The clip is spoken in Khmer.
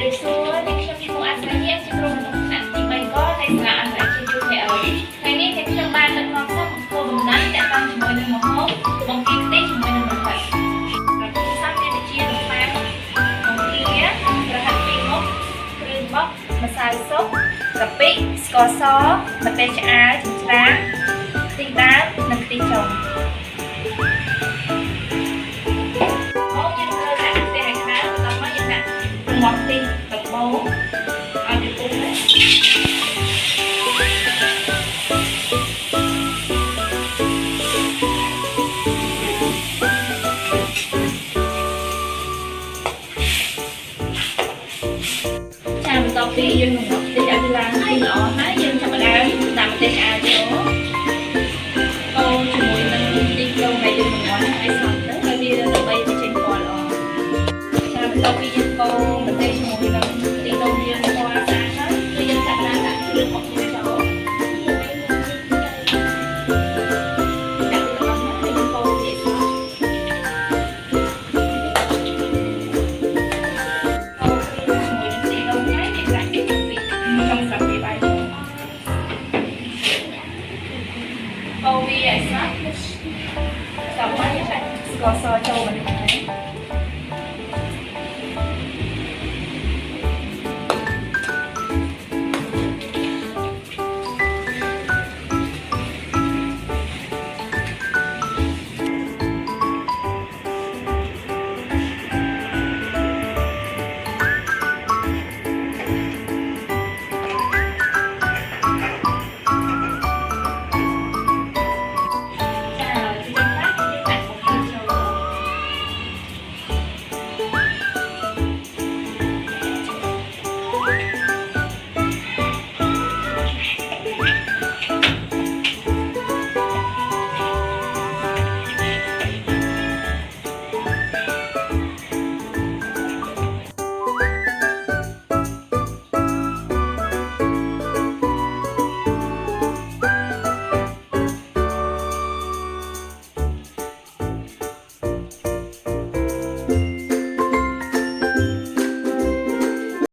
រីសួរអ្នកខ្ញុំឈ្មោះអាស្រាជាគ្រូក្នុងថ្នាក់ទី3កនៃសាលាអន្តរជាតិ UKL ថ្ងៃនេះខ្ញុំបានដឹកនាំសិស្សមកធ្វើបំណែកតាក់ទងជាមួយនឹងម្ហូបបង្គាខ្ទិះជាមួយនឹងប្រហិតប្រភេទសាច់មានដូចជារំខានបង្គាប្រហិតពីរមុខគ្រឿងបុកម្សៅស៊ុបកាពិស្ករសម្ទេសឆ្អើរចិញ្ច្រាំខ្ទិះដើមនិងខ្ទិះចុងមកទីដំបូងឲ្យទៅពុះចាំបន្ទាប់ពីយើងនឹងមកទីឲ្យឡើងទីល្អហើយយើងចាប់ផ្ដើមដាក់ម្ទេសឆ្អើរចូលកូរជាមួយនឹងទីដូងដែលយើងបង្អស់ឲ្យសព្វទៅហើយវាដើម្បីចេញពណ៌ល្អចាំបន្ទាប់ពីយើងកូរ